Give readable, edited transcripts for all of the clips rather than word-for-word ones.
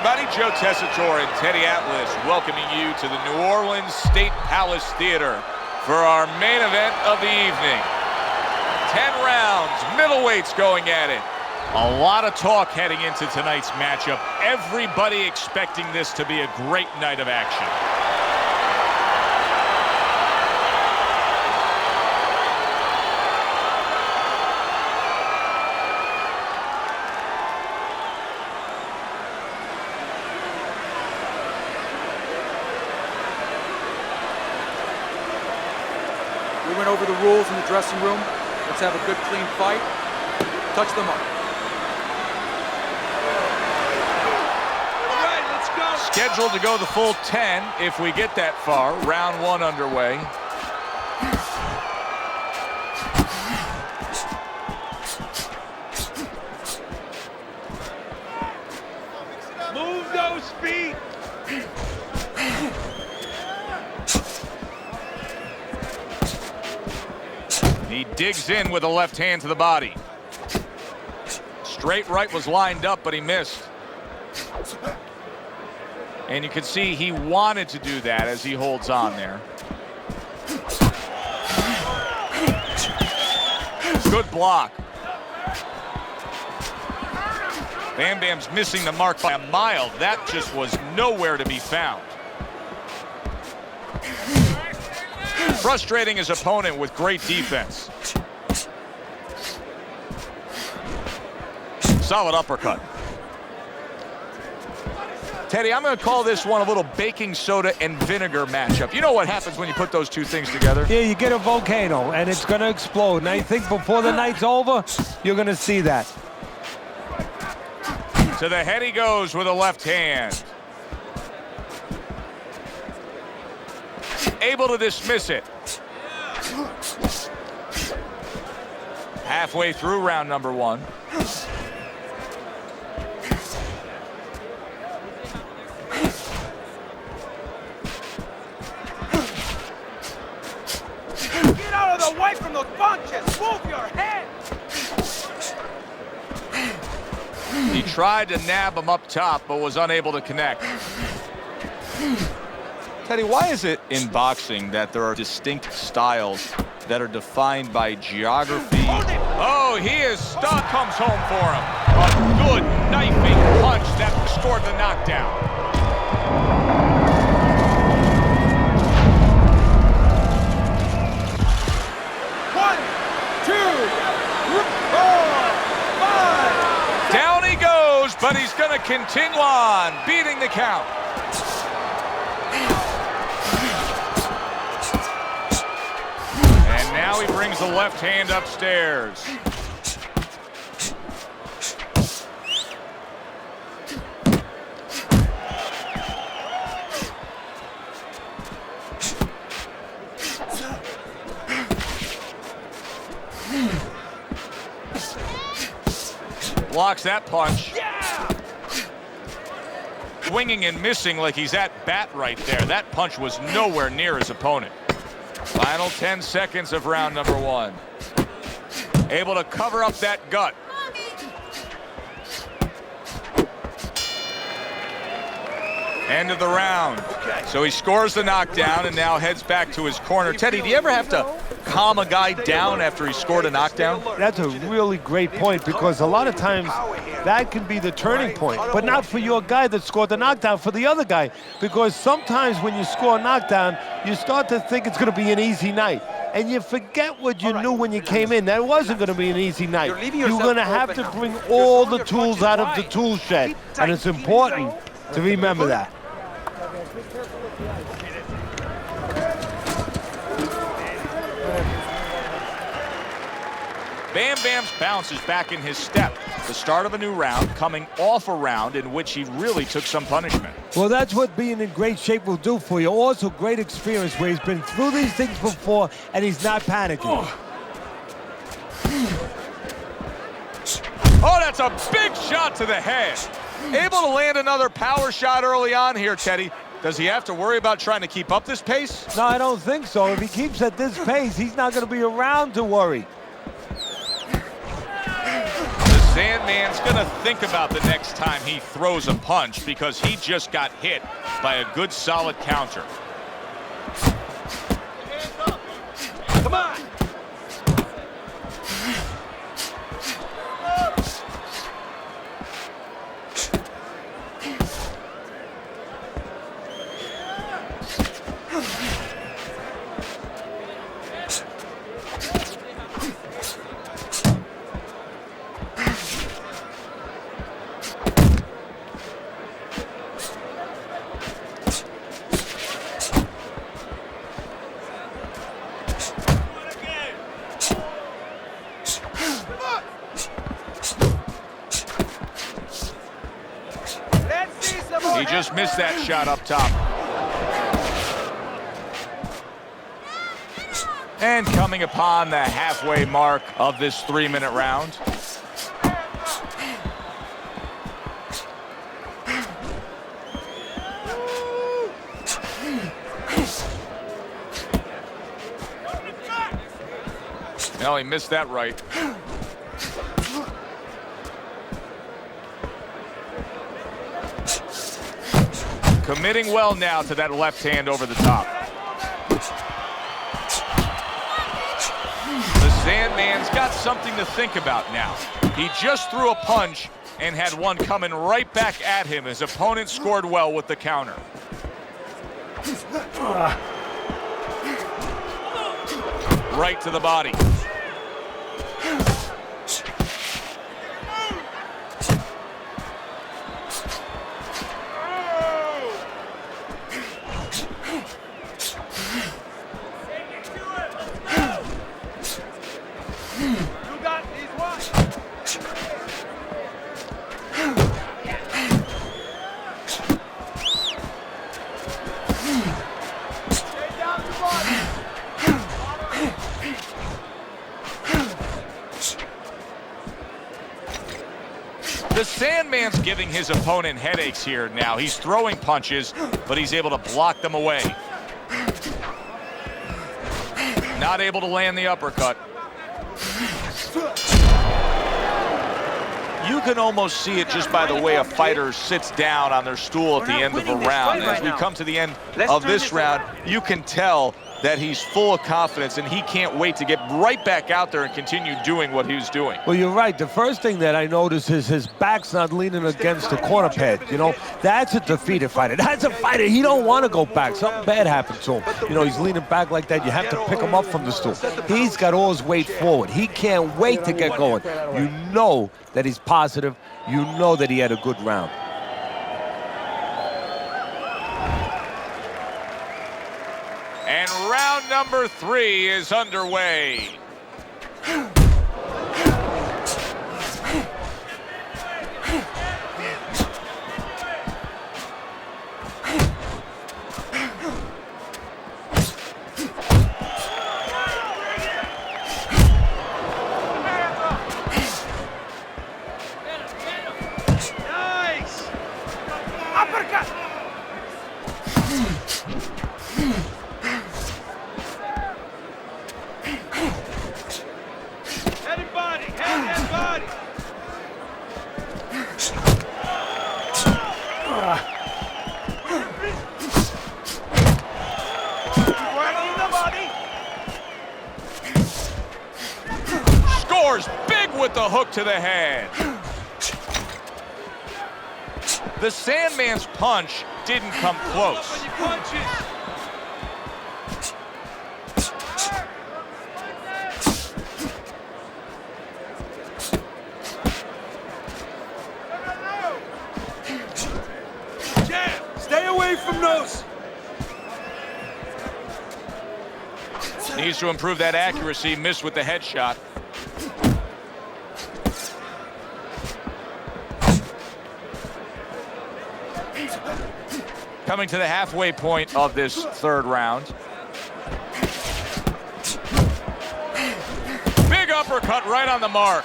everybody. Joe Tessitore and Teddy Atlas welcoming you to the New Orleans State Palace Theater for our main event of the evening. 10 rounds, middleweights going at it. A lot of talk heading into tonight's matchup. Everybody expecting this to be a great night of action. We went over the rules in the dressing room. Let's have a good, clean fight. Touch them up. All right, let's go. Scheduled to go the full 10 if we get that far. Round 1 underway. Move those feet. He digs in with a left hand to the body. Straight right was lined up, but he missed. And you can see he wanted to do that as he holds on there. Good block. Bam Bam's missing the mark by a mile. That just was nowhere to be found. Frustrating his opponent with great defense. Solid uppercut. Teddy, I'm going to call this one a little baking soda and vinegar matchup. You know what happens when you put those two things together? Yeah, you get a volcano, and it's going to explode. And I think before the night's over, you're going to see that. To the head he goes with a left hand. Able to dismiss it. Halfway through round number 1. Get out of the way from those punches. Move your head. He tried to nab him up top, but was unable to connect. Teddy, why is it in boxing that there are distinct styles that are defined by geography? Oh, he is stuck. Comes home for him. A good knifing punch that scored the knockdown. One, two, 4, 5. Down he goes, but he's going to continue on, beating the count. And now he brings the left hand upstairs. Blocks that punch. Yeah! Swinging and missing like he's at bat right there. That punch was nowhere near his opponent. Final 10 seconds of round number 1. Able to cover up that gut. End of the round. So he scores the knockdown and now heads back to his corner. Teddy, do you ever have to calm a guy down after he scored a knockdown? That's a really great point, because a lot of times that can be the turning point, but not for your guy that scored the knockdown, for the other guy. Because sometimes when you score a knockdown, you start to think it's going to be an easy night. And you forget what you knew when you came in. That wasn't going to be an easy night. You're going to have to bring all the tools out of the tool shed. And it's important to remember that. Bam Bam's bounce is back in his step. The start of a new round, coming off a round in which he really took some punishment. Well, that's what being in great shape will do for you. Also, great experience where he's been through these things before and he's not panicking. Oh, that's a big shot to the head. Able to land another power shot early on here, Teddy. Does he have to worry about trying to keep up this pace? No, I don't think so. If he keeps at this pace, he's not going to be around to worry. Sandman's gonna think about the next time he throws a punch because he just got hit by a good solid counter. Come on! He just missed that shot up top. And coming upon the halfway mark of this 3-minute round. No, he missed that right. Committing well now to that left hand over the top. The Sandman's got something to think about now. He just threw a punch and had one coming right back at him. His opponent scored well with the counter. Right to the body. The Sandman's giving his opponent headaches here now. He's throwing punches, but he's able to block them away. Not able to land the uppercut. You can almost see it just by the way a fighter sits down on their stool at the end of a round. As we come to the end of this round, you can tell that he's full of confidence and he can't wait to get right back out there and continue doing what he was doing. Well, you're right. The first thing that I noticed is his back's not leaning against the corner pad. You know, that's a defeated fighter. That's a fighter. He don't want to go back. Something bad happened to him. You know, he's leaning back like that. You have to pick him up from the stool. He's got all his weight forward. He can't wait to get going. You know that he's positive. You know that he had a good round. And round number 3 is underway. Nice! Uppercut! Head and body, head and body. Right in the body. Scores big with the hook to the head. The Sandman's punch didn't come close. Stay away from those. Needs to improve that accuracy. Missed with the headshot. Coming to the halfway point of this 3rd round. Big uppercut right on the mark.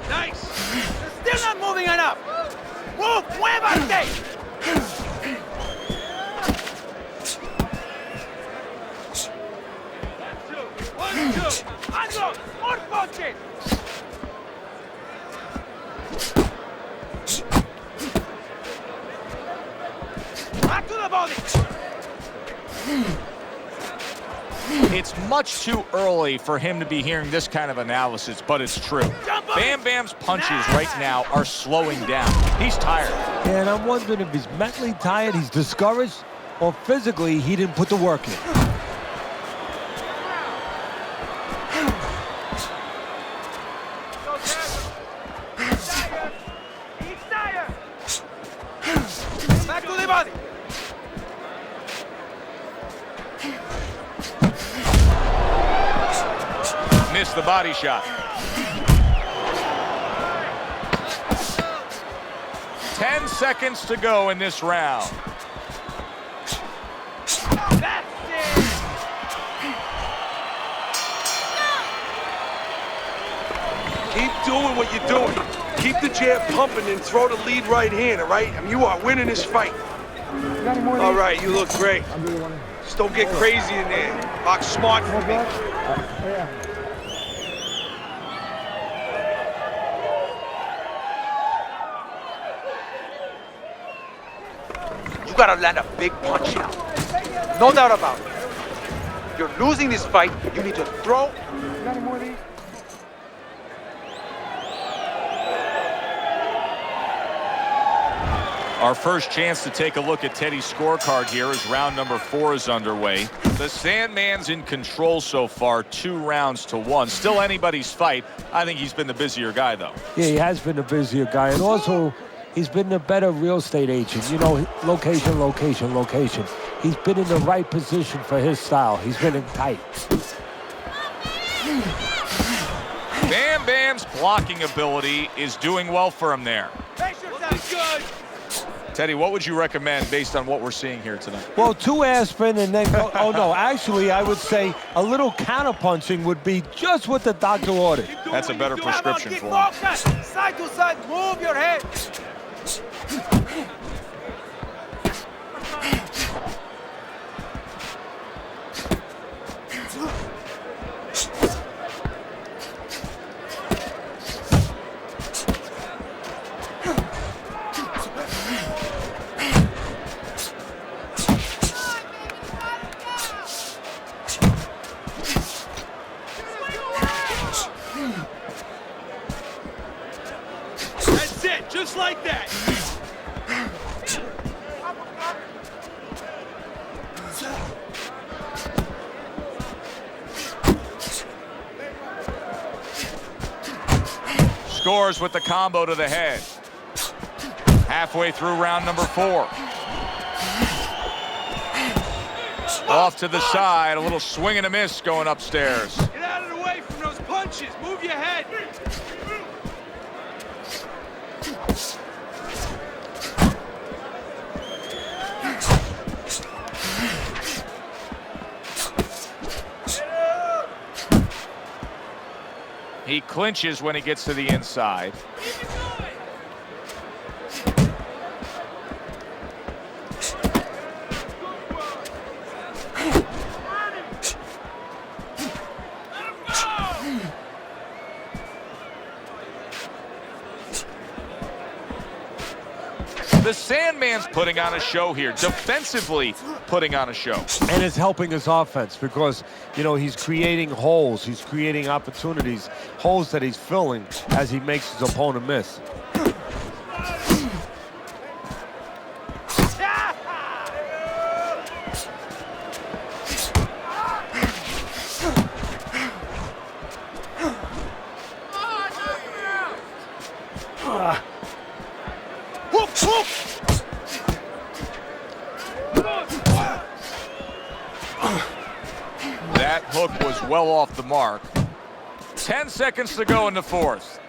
Nice. Still not moving enough. the body! It's much too early for him to be hearing this kind of analysis, but it's true. Bam Bam's punches right now are slowing down. He's tired. And I'm wondering if he's mentally tired, he's discouraged, or physically he didn't put the work in. Back to the body! Missed the body shot. 10 seconds to go in this round. That's it! Keep doing what you're doing. Keep the jab pumping and throw the lead right hand, all right? I mean, you are winning this fight. All right, you look great. Just don't get crazy in there. Box smart for me. You gotta land a big punch now. No doubt about it. You're losing this fight. You need to throw. Our first chance to take a look at Teddy's scorecard here as round number 4 is underway. The Sandman's in control so far, 2 rounds to 1. Still anybody's fight. I think he's been the busier guy, though. Yeah, he has been a busier guy, and also he's been a better real estate agent. You know, location, location, location. He's been in the right position for his style. He's been in tight. Bam Bam's blocking ability is doing well for him there. Good! Teddy, what would you recommend based on what we're seeing here tonight? Well, 2 aspirin and then go, oh no, actually I would say a little counterpunching would be just what the doctor ordered. That's a better prescription for him. Focus! Side to side, move your head! That's it, just like that! Scores with the combo to the head. Halfway through round number 4. Off to the side, a little swing and a miss going upstairs. Get out of the way from those punches! Move your head! He clinches when he gets to the inside. The Sandman's putting on a show here, defensively putting on a show. And it's helping his offense because, you know, he's creating holes, he's creating opportunities, holes that he's filling as he makes his opponent miss. That hook was well off the mark. 10 seconds to go in the 4th.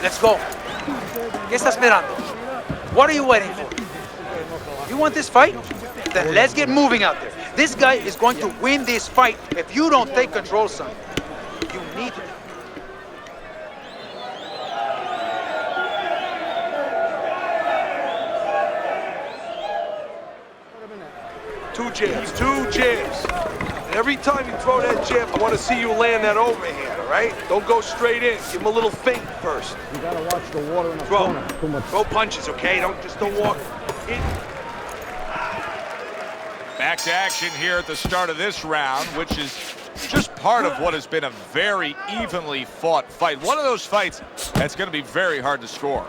Let's go. ¿Qué estás esperando? What are you waiting for? You want this fight? Then let's get moving out there. This guy is going to win this fight if you don't take control, son. You need to. Two jabs. And every time you throw that jab, I want to see you land that overhand, all right? Don't go straight in. Give him a little feint first. You gotta watch the water in the corner. Too much. Throw punches, okay? Don't walk in. Back to action here at the start of this round, which is just part of what has been a very evenly fought fight. One of those fights that's going to be very hard to score.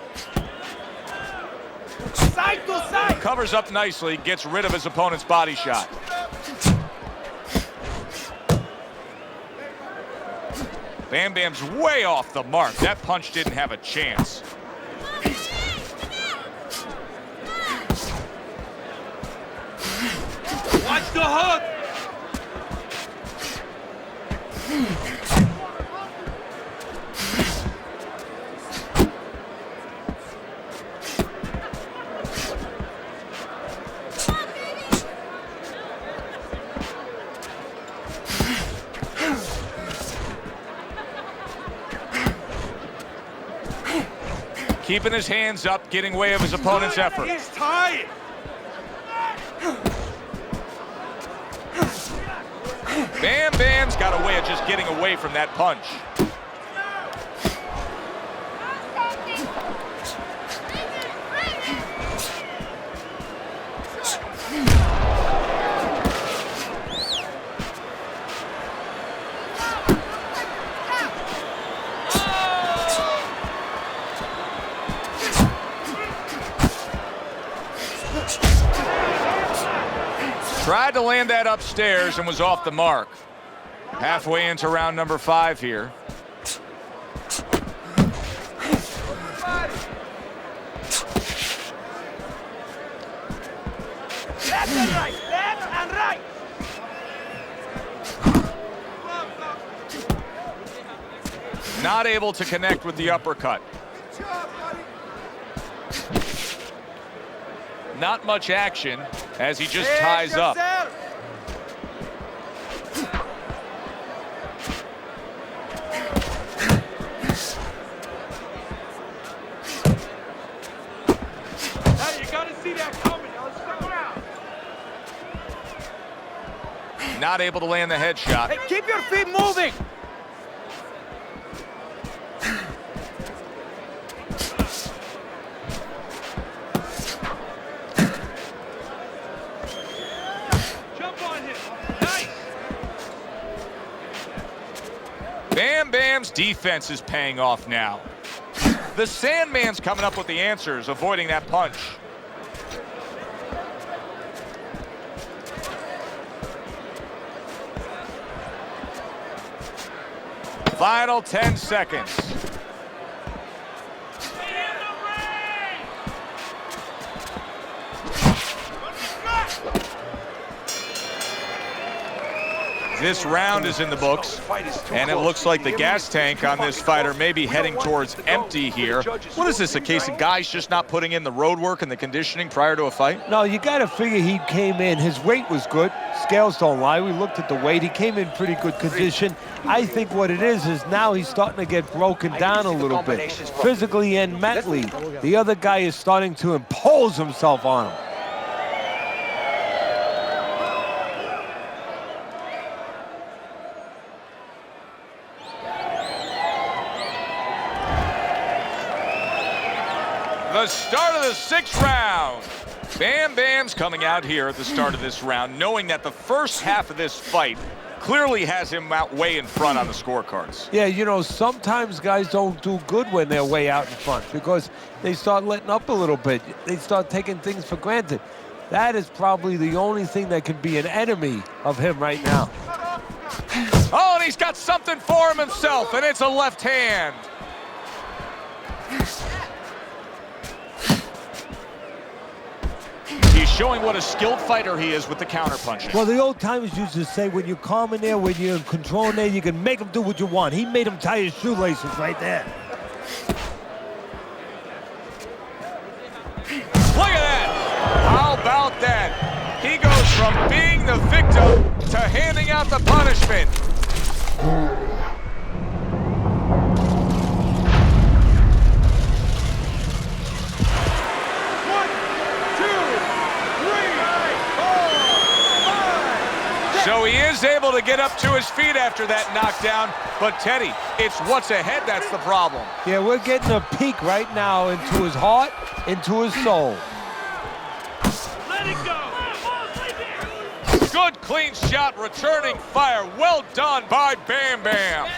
Side to side. Covers up nicely, gets rid of his opponent's body shot. Bam Bam's way off the mark. That punch didn't have a chance. Watch the hook. Keeping his hands up, getting way of his opponent's effort. He's tired. Bam Bam's got a way of just getting away from that punch. Tried to land that upstairs and was off the mark. Halfway into round number 5 here. Left and right. Left and right. Not able to connect with the uppercut. Not much action as he just ties up. Hey, you gotta see that coming. Now let's stick around. Not able to land the headshot. Hey, keep your feet moving. Jump on him. Nice. Bam Bam's defense is paying off now. The Sandman's coming up with the answers, avoiding that punch. Final 10 seconds. This round is in the books, and it looks like the gas tank on this fighter may be heading towards empty here. What is this, a case of guys just not putting in the road work and the conditioning prior to a fight? No, you got to figure he came in. His weight was good. Scales don't lie. We looked at the weight. He came in pretty good condition. I think what it is now he's starting to get broken down a little bit, physically and mentally. The other guy is starting to impose himself on him. The start of the 6th round. Bam Bam's coming out here at the start of this round, knowing that the first half of this fight clearly has him out way in front on the scorecards. Yeah, you know, sometimes guys don't do good when they're way out in front because they start letting up a little bit. They start taking things for granted. That is probably the only thing that can be an enemy of him right now. Oh, and he's got something for him himself, and it's a left hand. He's showing what a skilled fighter he is with the counterpunching. Well, the old timers used to say when you're calm in there, when you're in control in there, you can make him do what you want. He made him tie his shoelaces right there. Look at that! How about that? He goes from being the victim to handing out the punishment. So he was able to get up to his feet after that knockdown, but Teddy, it's what's ahead that's the problem. Yeah, we're getting a peek right now into his heart, into his soul. Let it go. Good clean shot, returning fire. Well done by Bam Bam.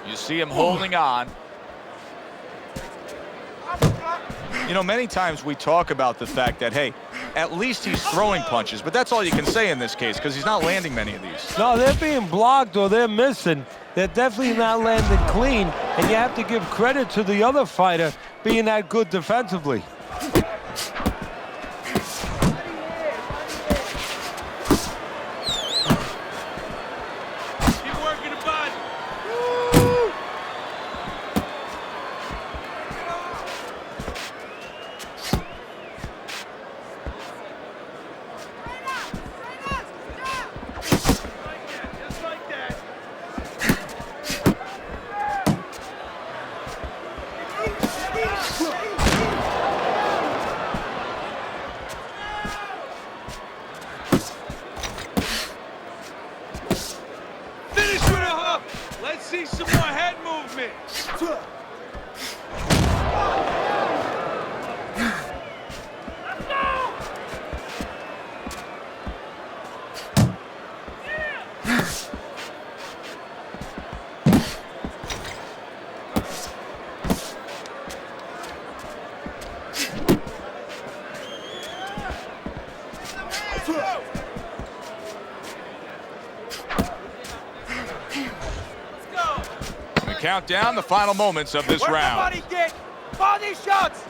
You see him holding on. You know, many times we talk about the fact that, hey, at least he's throwing punches, but that's all you can say in this case because he's not landing many of these. No, they're being blocked or they're missing. They're definitely not landing clean, and you have to give credit to the other fighter being that good defensively. Keep working the body. Just like that. Finish with a hook. Let's see some more head movement. We count down the final moments of this Work the round. body kick. Body shots.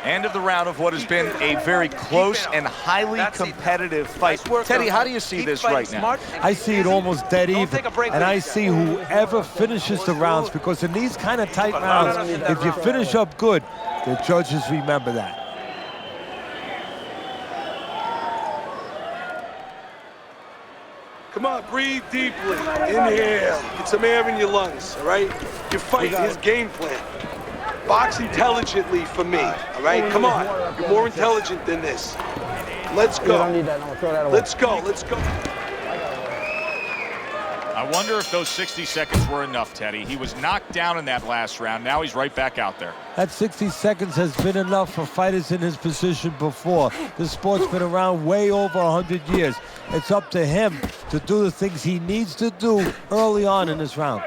End of the round of what has been a very close and highly competitive fight. Teddy, how do you see this right now? I see it almost dead even, and I see whoever finishes the rounds, because in these kind of tight rounds, if you finish up good, the judges remember that. Come on, breathe deeply. Inhale. Get some air in your lungs, all right? You're fighting his game plan. Box intelligently for me, all right? Come on. You're more intelligent than this. Let's You don't go. need that. No, throw that away. Let's go. Let's go. I wonder if those 60 seconds were enough, Teddy. He was knocked down in that last round. Now he's right back out there. That 60 seconds has been enough for fighters in his position before. This sport's been around way over 100 years. It's up to him to do the things he needs to do early on in this round.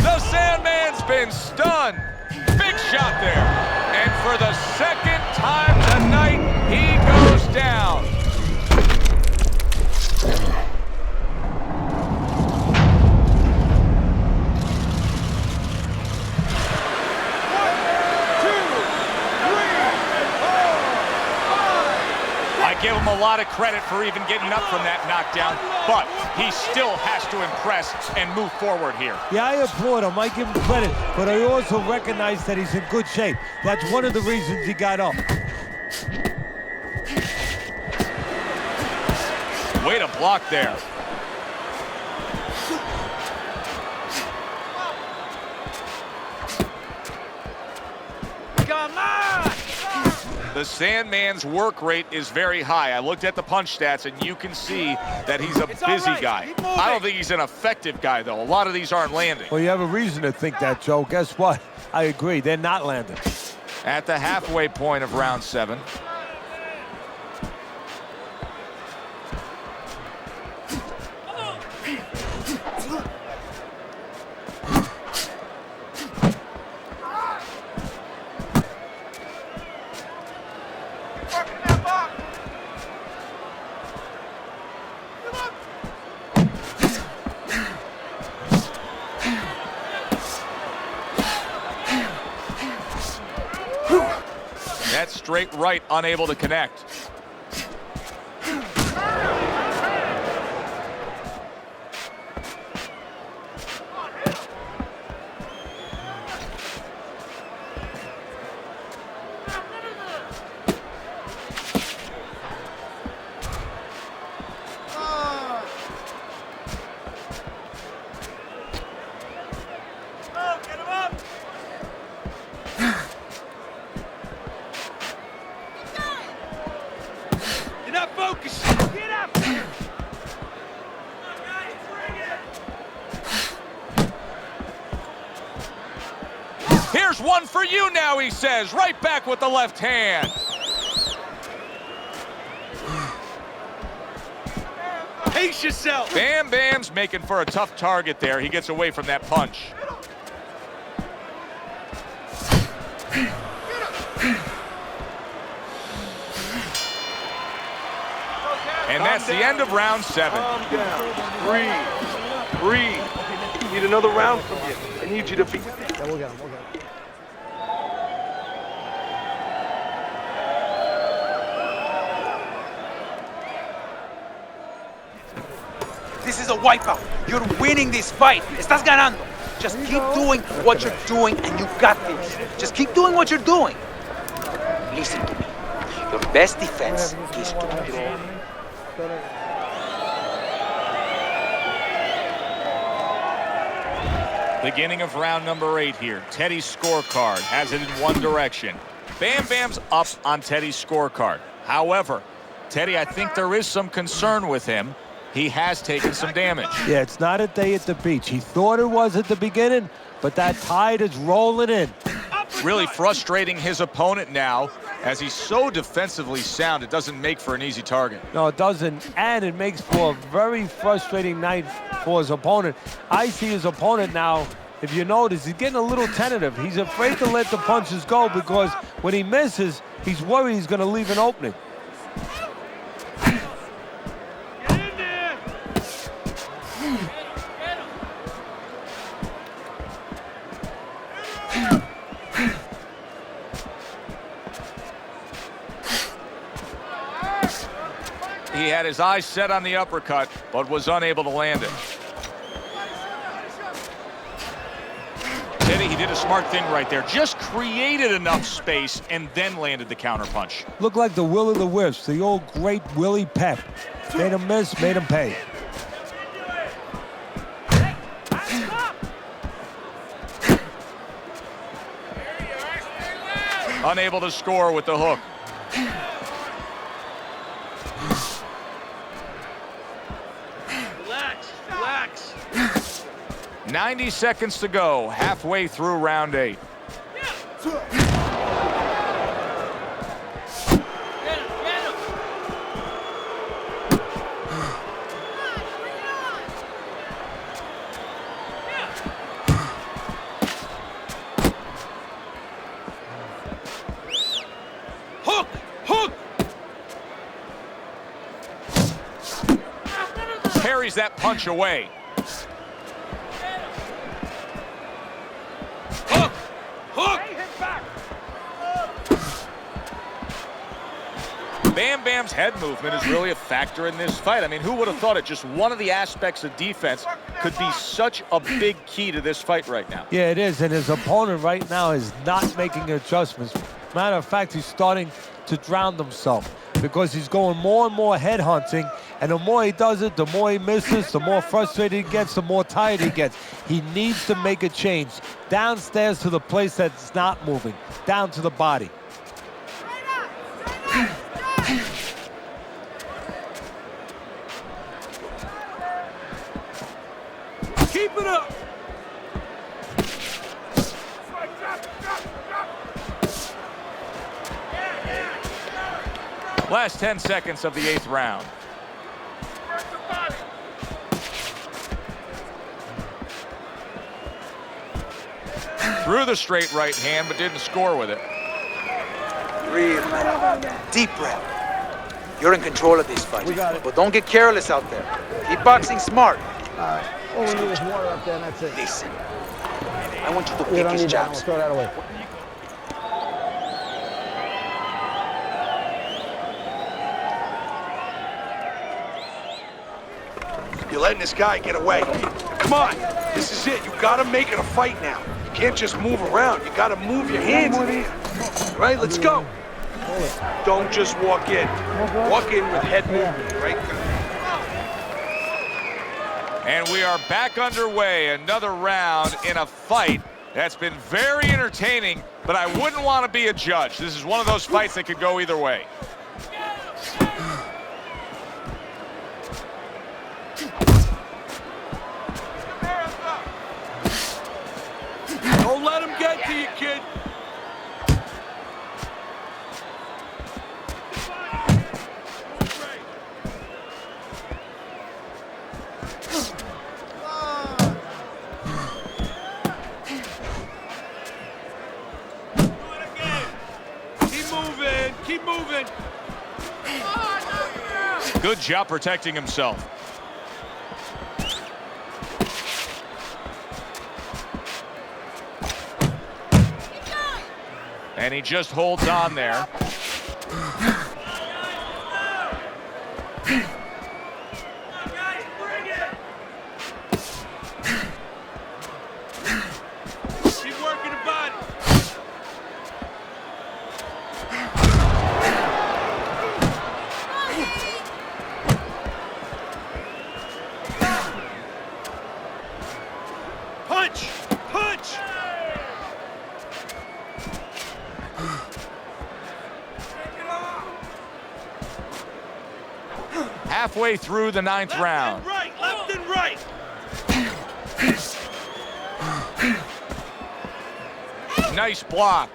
The Sandman's been stunned. Big shot there. And for the second time tonight, he goes down. I give him a lot of credit for even getting up from that knockdown, but he still has to impress and move forward here. Yeah, I applaud him. I give him credit, but I also recognize that he's in good shape. That's one of the reasons he got up. Way to block there. Come on. The Sandman's work rate is very high. I looked at the punch stats, and you can see that he's a It's all busy right. guy. Keep moving. I don't think he's an effective guy, though. A lot of these aren't landing. Well, you have a reason to think that, Joe. Guess what? I agree. They're not landing. At the halfway point of round 7. Working that box. That straight right, unable to connect. for you now, he says. Right back with the left hand. Pace yourself. Bam Bam's making for a tough target there. He gets away from that punch. And that's the end of round 7. Calm down. Breathe. Need another round from you. I need you to be... Yeah, we'll get him. We'll get him. This is a wipeout. You're winning this fight. Estás ganando. Just keep doing what you're doing and you got this. Just keep doing what you're doing. Listen to me. Your best defense is to draw. Beginning of round number 8 here. Teddy's scorecard has it in one direction. Bam Bam's up on Teddy's scorecard. However, Teddy, I think there is some concern with him. He has taken some damage. Yeah, it's not a day at the beach. He thought it was at the beginning, but that tide is rolling in. Really frustrating his opponent now, as he's so defensively sound, it doesn't make for an easy target. No, it doesn't, and it makes for a very frustrating night for his opponent. I see his opponent now, if you notice, he's getting a little tentative. He's afraid to let the punches go because when he misses, he's worried he's going to leave an opening. He had his eyes set on the uppercut, but was unable to land it. Teddy, he did a smart thing right there. Just created enough space and then landed the counterpunch. Looked like the Will of the Wisps, the old great Willie Pep. Made him miss, made him pay. Unable to score with the hook. Relax. 90 seconds to go, halfway through round 8. Hook! Parries that punch away. Hook! Bam Bam's head movement is really a factor in this fight. I mean, who would have thought it? Just one of the aspects of defense could be such a big key to this fight right now. Yeah, it is, and his opponent right now is not making adjustments. Matter of fact, he's starting to drown himself because he's going more and more head hunting, and the more he does it, the more he misses, the more frustrated he gets, the more tired he gets. He needs to make a change downstairs to the place that's not moving, down to the body. Keep it up! Last 10 seconds of the 8th round. Threw the straight right hand, but didn't score with it. Breathe, man. Deep breath. You're in control of this fight. We got it. But don't get careless out there. Keep boxing smart. All right. All we need is water up there, and that's it. Listen. I want you to We pick don't his need that. We'll jabs. throw that away. You're letting this guy get away. Come on, this is it. You gotta make it a fight now. You can't just move around. You gotta move your hands in here. All right, let's go. Don't just walk in. Walk in with head movement, right? And we are back underway. Another round in a fight that's been very entertaining, but I wouldn't want to be a judge. This is one of those fights that could go either way. Don't let him get to you, kid. Keep moving. Good job protecting himself. And he just holds on there. Keep working the body. Punch! Punch! Halfway through the ninth round. Left and right. Nice block.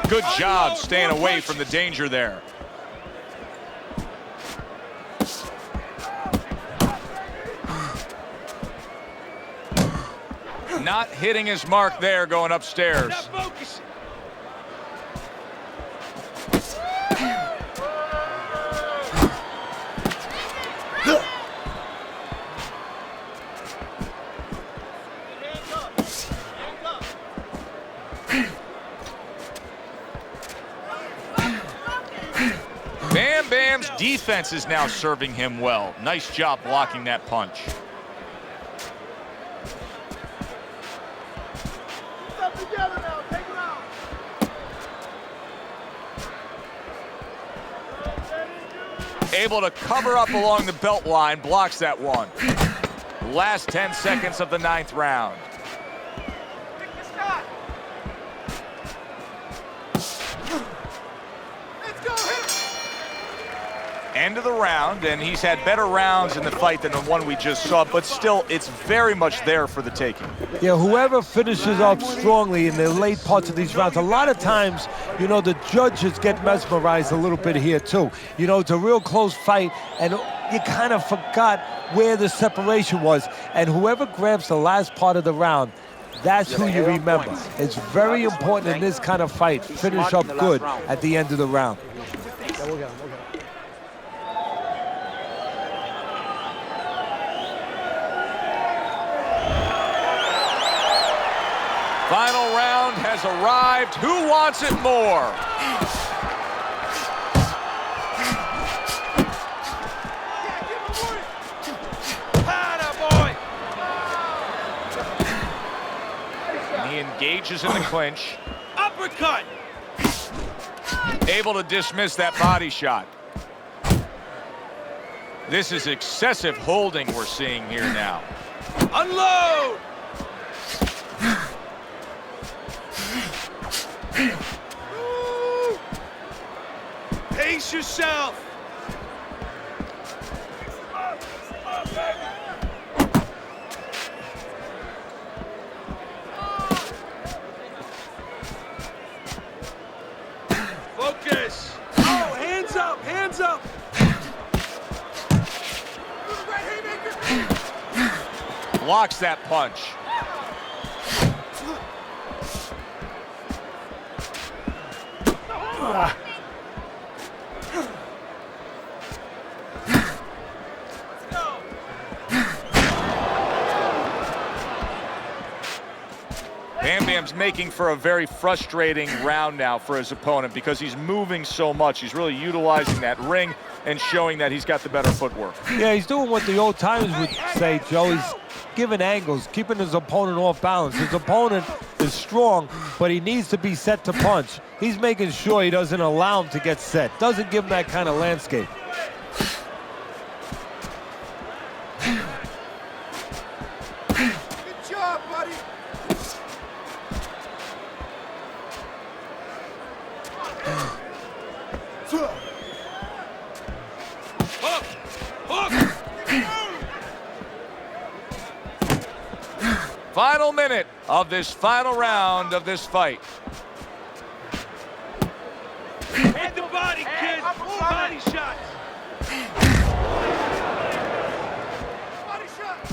Good job staying away from the danger there. Not hitting his mark there going upstairs. Bam Bam's defense is now serving him well. Nice job blocking that punch. Able to cover up along the belt line, blocks that one. Last 10 seconds of the ninth round. End of the round, and he's had better rounds in the fight than the one we just saw, but still, it's very much there for the taking. Yeah, whoever finishes up strongly in the late parts of these rounds, a lot of times, you know, the judges get mesmerized a little bit here too. You know, it's a real close fight, and you kind of forgot where the separation was, and whoever grabs the last part of the round, that's who you remember. It's very important in this kind of fight. Finish up good at the end of the round. Yeah, we'll get him. Final round has arrived. Who wants it more? And he engages in the clinch. Uppercut! Able to dismiss that body shot. This is excessive holding we're seeing here now. Unload! Pace yourself. Focus. Oh, hands up, hands up. Blocks that punch. Bam Bam's making for a very frustrating round now for his opponent because he's moving so much. He's really utilizing that ring and showing that he's got the better footwork. Yeah, he's doing what the old timers would say, Joe. He's giving angles, keeping his opponent off balance. His opponent is strong, but he needs to be set to punch. He's making sure he doesn't allow him to get set, doesn't give him that kind of landscape. Good job, buddy. final minute of this final round of this fight. Hit the body, kid. Body shots. Body shot.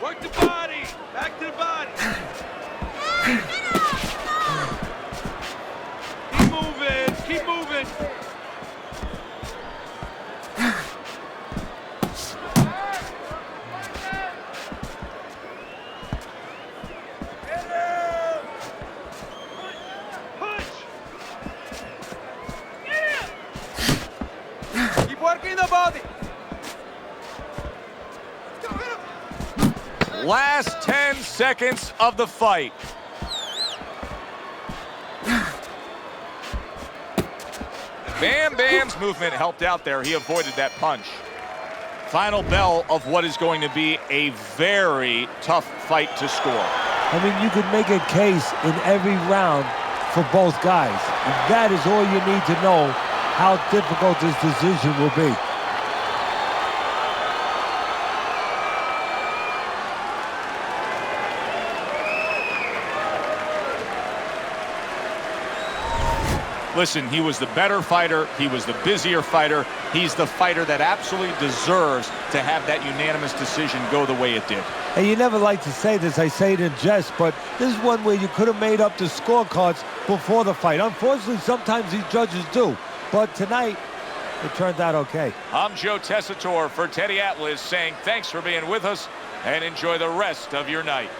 Work the body. Back to the body. Keep moving. Keep moving. Keep working the body. Last 10 seconds of the fight. Bam Bam's movement helped out there. He avoided that punch. Final bell of what is going to be a very tough fight to score. I mean, you could make a case in every round for both guys. And that is all you need to know how difficult this decision will be. Listen, he was the better fighter. He was the busier fighter. He's the fighter that absolutely deserves to have that unanimous decision go the way it did. And you never like to say this, I say it in jest, but this is one where you could have made up the scorecards before the fight. Unfortunately, sometimes these judges do. But tonight, it turned out okay. I'm Joe Tessitore for Teddy Atlas saying thanks for being with us and enjoy the rest of your night.